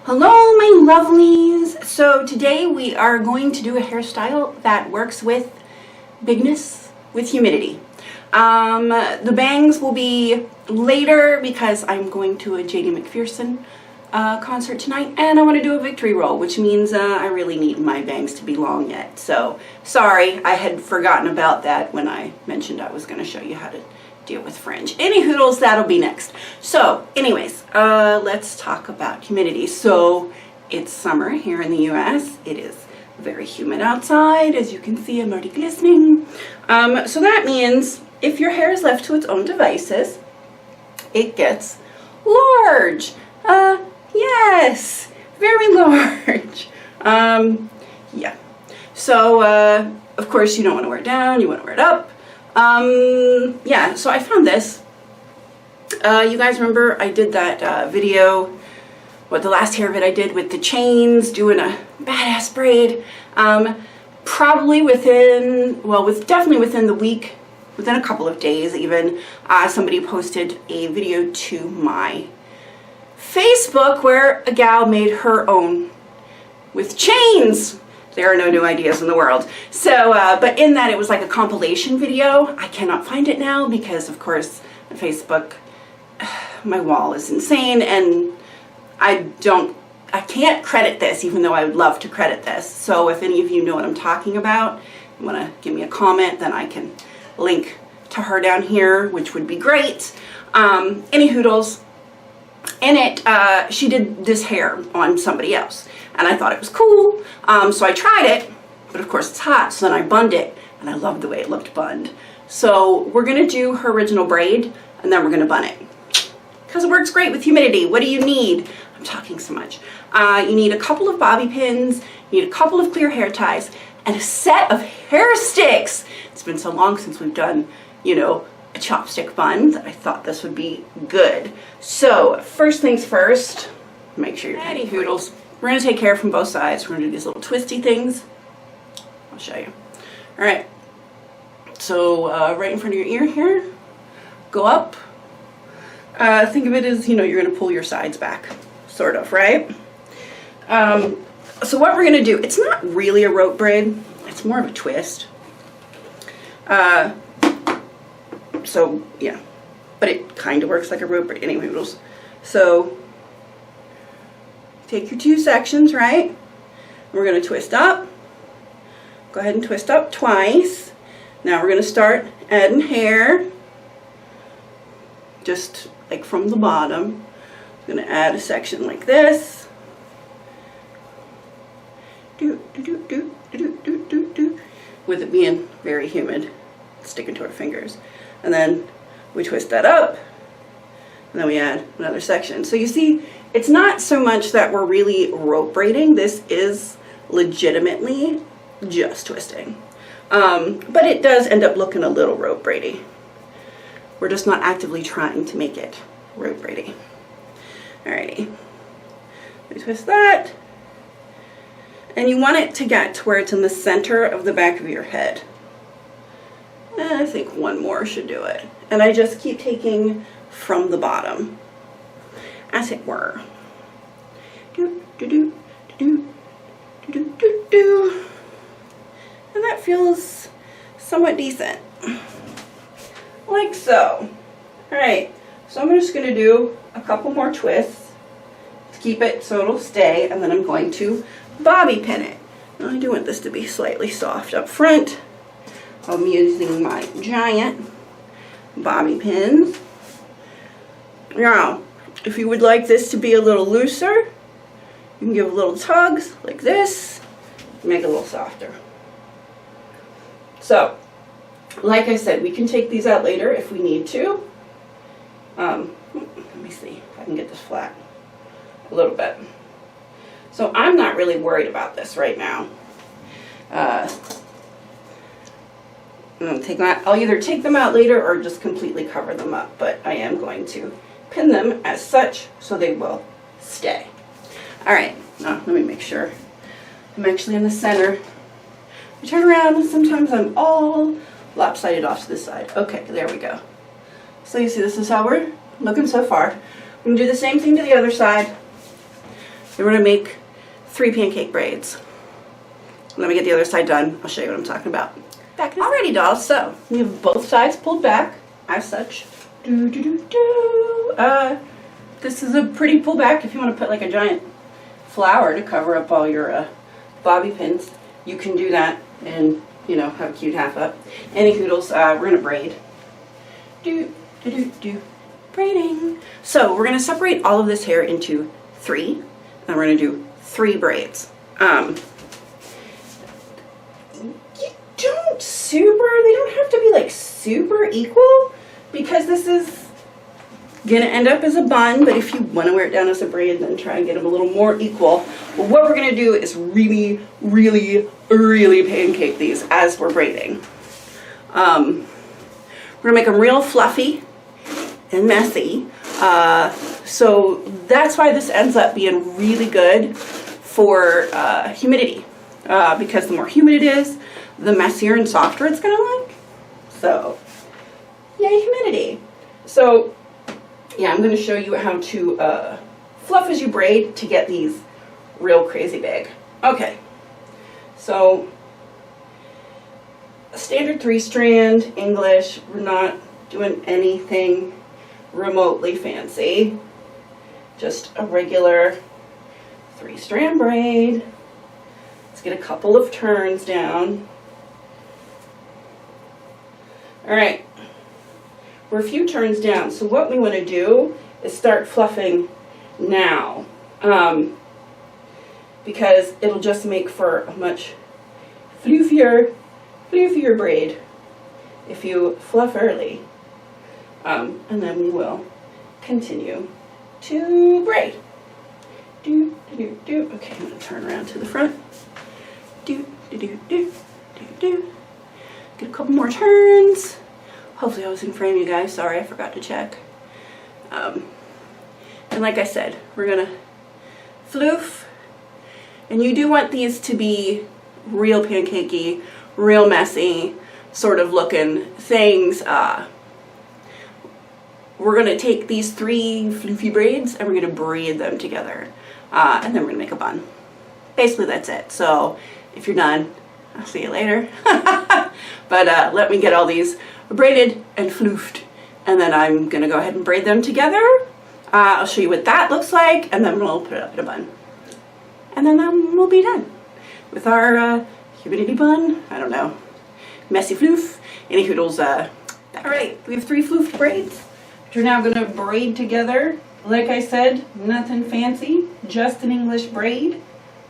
Hello my lovelies! So today we are going to do a hairstyle that works with bigness with humidity. The bangs will be later because I'm going to a JD McPherson concert tonight and I want to do a victory roll, which means I really need my bangs to be long yet. So sorry, I had forgotten about that when I mentioned I was going to show you how to deal with fringe. Any hoodles, that'll be next. So anyways, let's talk about humidity. So it's summer here in the US. It is very humid outside. As you can see, I'm already glistening. So that means if your hair is left to its own devices, it gets large. Yes, very large. Yeah. So of course you don't want to wear it down, you want to wear it up. Yeah, so I found this. You guys remember I did that video, the last hair vid I did with the chains, doing a badass braid. Probably within, definitely within the week, within a couple of days even, somebody posted a video to my Facebook where a gal made her own with chains. There are no new ideas in the world. So, but in that it was like a compilation video. I cannot find it now because of course on Facebook, my wall is insane and I can't credit this even though I would love to credit this. So if any of you know what I'm talking about and want to give me a comment, then I can link to her down here, which would be great. Any hoodles. In it, she did this hair on somebody else. And I thought it was cool, so I tried it, but of course it's hot, so then I bunned it, and I loved the way it looked bunned. So we're going to do her original braid, and then we're going to bun it. Because it works great with humidity. What do you need? I'm talking so much. You need a couple of bobby pins, you need a couple of clear hair ties, and a set of hair sticks. It's been so long since we've done, you know, a chopstick bun that I thought this would be good. So first things first, make sure you're ready, hoodles. We're going to take care from both sides. We're going to do these little twisty things. I'll show you. All right. So right in front of your ear here, go up. Think of it as, you know, you're going to pull your sides back, sort of, right? So what we're going to do, it's not really a rope braid. It's more of a twist. So, yeah. But it kind of works like a rope braid. Anyway, hoodles. So take your two sections, right? We're going to twist up. Go ahead and twist up twice. Now we're going to start adding hair. Just like from the bottom. I'm going to add a section like this. With it being very humid. Sticking to our fingers. And then we twist that up. And then we add another section. So you see, it's not so much that we're really rope braiding. This is legitimately just twisting. But it does end up looking a little rope braidy. We're just not actively trying to make it rope braidy. Alrighty. We twist that. And you want it to get to where it's in the center of the back of your head. And I think one more should do it. And I just keep taking from the bottom, as it were. Do, do, do, do, do, do, do, do. And that feels somewhat decent. Like so. Alright, so I'm just going to do a couple more twists to keep it so it'll stay, and then I'm going to bobby pin it. Now I do want this to be slightly soft up front. I'm using my giant bobby pins. Now, if you would like this to be a little looser, you can give a little tugs like this, make it a little softer. So, like I said, we can take these out later if we need to. Let me see if I can get this flat a little bit. So I'm not really worried about this right now. I'll either take them out later or just completely cover them up, but I am going to pin them as such so they will stay. Alright, now let me make sure I'm actually in the center. I turn around and sometimes I'm all lopsided off to the side. Okay, there we go. So you see this is how we're looking so far. We're going to do the same thing to the other side. we're gonna make 3 pancake braids. Let me get the other side done. I'll show you what I'm talking about. Alrighty, dolls. So we have both sides pulled back as such. This is a pretty pullback. If you want to put like a giant flower to cover up all your bobby pins, you can do that and, you know, have a cute half up. Any hoodles, we're gonna braid. Braiding. So we're gonna separate all of this hair into 3, and we're gonna do 3 braids. They don't have to be like super equal, because this is gonna end up as a bun, but if you want to wear it down as a braid, then try and get them a little more equal. But what we're gonna do is really pancake these as we're braiding. We're gonna make them real fluffy and messy. So that's why this ends up being really good for humidity, because the more humid it is, the messier and softer it's gonna look. So, yay humidity. So, yeah, I'm gonna show you how to fluff as you braid to get these real crazy big. Okay, so a standard 3-strand English. We're not doing anything remotely fancy. Just a regular 3-strand braid. Let's get a couple of turns down. All right, we're a few turns down, so what we want to do is start fluffing now, because it'll just make for a much fluffier braid if you fluff early, and then we will continue to braid. Okay, I'm going to turn around to the front. Get a couple more turns. Hopefully I was in frame, you guys. Sorry, I forgot to check. And like I said, we're gonna floof. And you do want these to be real pancakey, real messy, sort of looking things. We're gonna take these 3 floofy braids and we're gonna braid them together. And then we're gonna make a bun. Basically that's it. So if you're done, I'll see you later. But let me get all these braided and floofed, and then I'm gonna go ahead and braid them together. I'll show you what that looks like, and then we'll put it up in a bun. And then we'll be done with our humidity bun. I don't know, messy floof. Any hoodles. All right, we have 3 floofed braids, which we're now gonna braid together. Like I said, nothing fancy, just an English braid.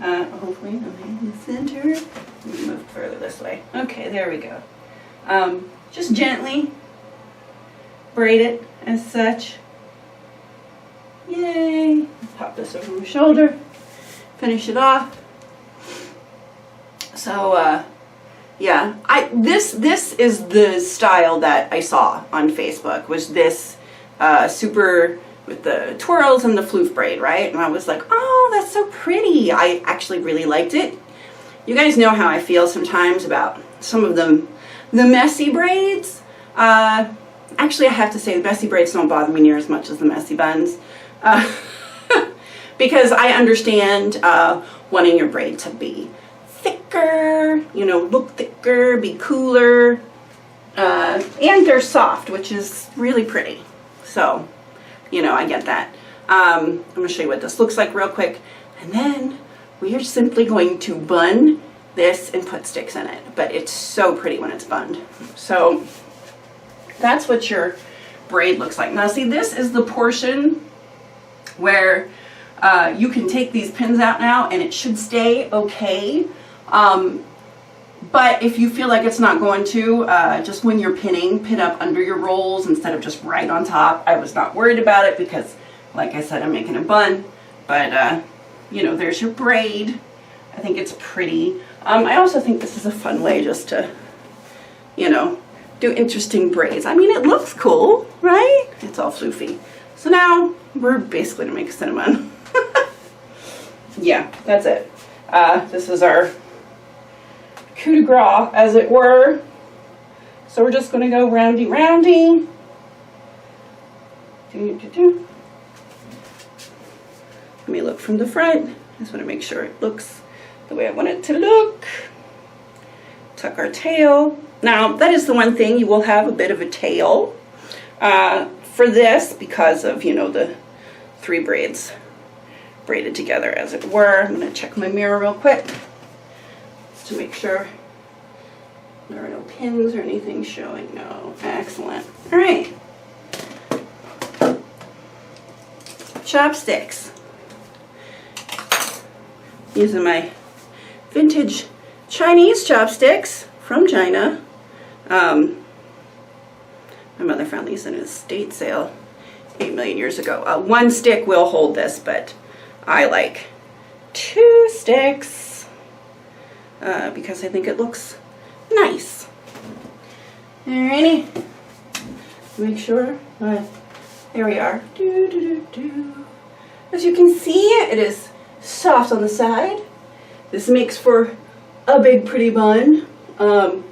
Hopefully I'm in the center. Move further this way. Okay, there we go. Just gently braid it as such. Yay! Pop this over my shoulder. Finish it off. So, yeah, this is the style that I saw on Facebook. Was this super with the twirls and the floof braid, right? And I was like, oh, that's so pretty. I actually really liked it. You guys know how I feel sometimes about some of them, the messy braids. Actually, I have to say the messy braids don't bother me near as much as the messy buns. Because I understand wanting your braid to be thicker, you know, look thicker, be cooler. And they're soft, which is really pretty. So, you know, I get that. I'm going to show you what this looks like real quick. And then we are simply going to bun this and put sticks in it. But it's so pretty when it's bunned. So that's what your braid looks like. Now see, this is the portion where you can take these pins out now and it should stay okay. But if you feel like it's not going to, just when you're pinning, pin up under your rolls instead of just right on top. I was not worried about it because, like I said, I'm making a bun. But, you know, there's your braid. I think it's pretty. I also think this is a fun way just to, you know, do interesting braids. I mean, it looks cool, right? It's all floofy. So now we're basically gonna make a cinnamon. Yeah, that's it. This is our coup de grace, as it were. So we're just gonna go roundy roundy. Let me look from the front. I just want to make sure it looks the way I want it to look. Tuck our tail. Now, that is the one thing, you will have a bit of a tail for this because of, you know, the 3 braids braided together, as it were. I'm going to check my mirror real quick just to make sure there are no pins or anything showing. No. Excellent. All right. Chopsticks. Using my vintage Chinese chopsticks from China. My mother found these in a estate sale 8 million years ago. 1 stick will hold this, but I like 2 sticks because I think it looks nice. Alrighty. Make sure. There we are. As you can see, it is soft on the side. This makes for a big pretty bun. I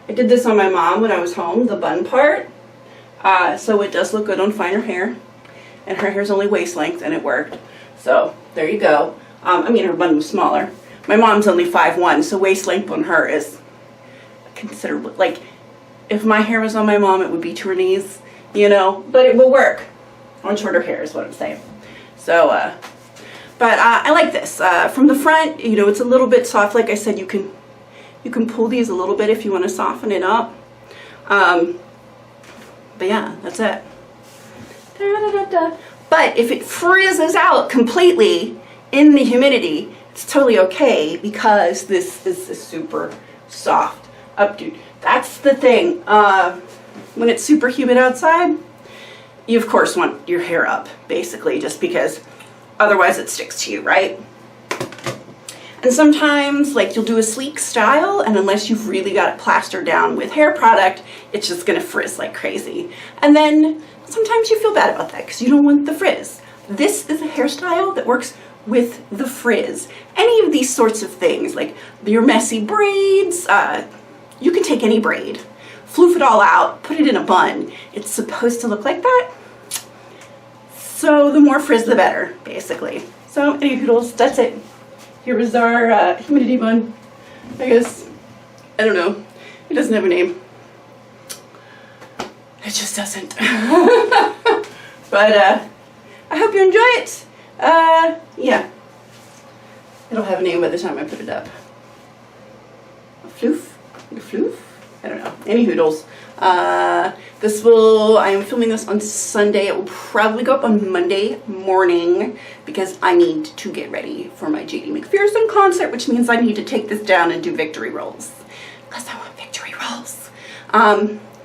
did this on my mom when I was home, the bun part. So it does look good on finer hair. And her hair's only waist length and it worked. So there you go. I mean, her bun was smaller. My mom's only 5'1", so waist length on her is considerable. Like, if my hair was on my mom, it would be to her knees, you know, but it will work on shorter hair is what I'm saying. So, but I like this. From the front, you know, it's a little bit soft. Like I said, you can pull these a little bit if you want to soften it up. But yeah, that's it. But if it frizzes out completely in the humidity, it's totally okay because this is a super soft updo. That's the thing. When it's super humid outside, you of course want your hair up, basically, just because otherwise it sticks to you, right? And sometimes, like, you'll do a sleek style, and unless you've really got it plastered down with hair product, it's just gonna frizz like crazy. And then sometimes you feel bad about that because you don't want the frizz. This is a hairstyle that works with the frizz. Any of these sorts of things, like your messy braids, you can take any braid, floof it all out, put it in a bun. It's supposed to look like that. So the more frizz, the better, basically. So any poodles, that's it. Here is our humidity bun. I guess, I don't know. It doesn't have a name. It just doesn't. But I hope you enjoy it. Yeah. It'll have a name by the time I put it up. A floof? A floof? I don't know. Any hoodles. I am filming this on Sunday. It will probably go up on Monday morning because I need to get ready for my J.D. McPherson concert, which means I need to take this down and do victory rolls. Because I want victory rolls.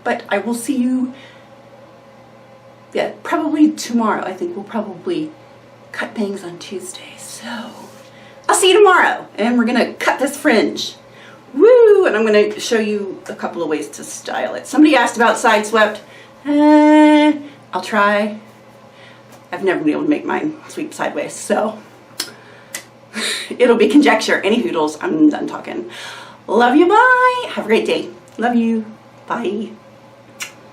But I will see you, yeah, probably tomorrow. I think we'll probably cut bangs on Tuesday. So I'll see you tomorrow and we're gonna cut this fringe. Woo! And I'm gonna show you a couple of ways to style it. Somebody asked about side swept. I'll try. I've never been able to make mine sweep sideways, so it'll be conjecture. Any hoodles, I'm done talking. Love you, bye. Have a great day. Love you, bye.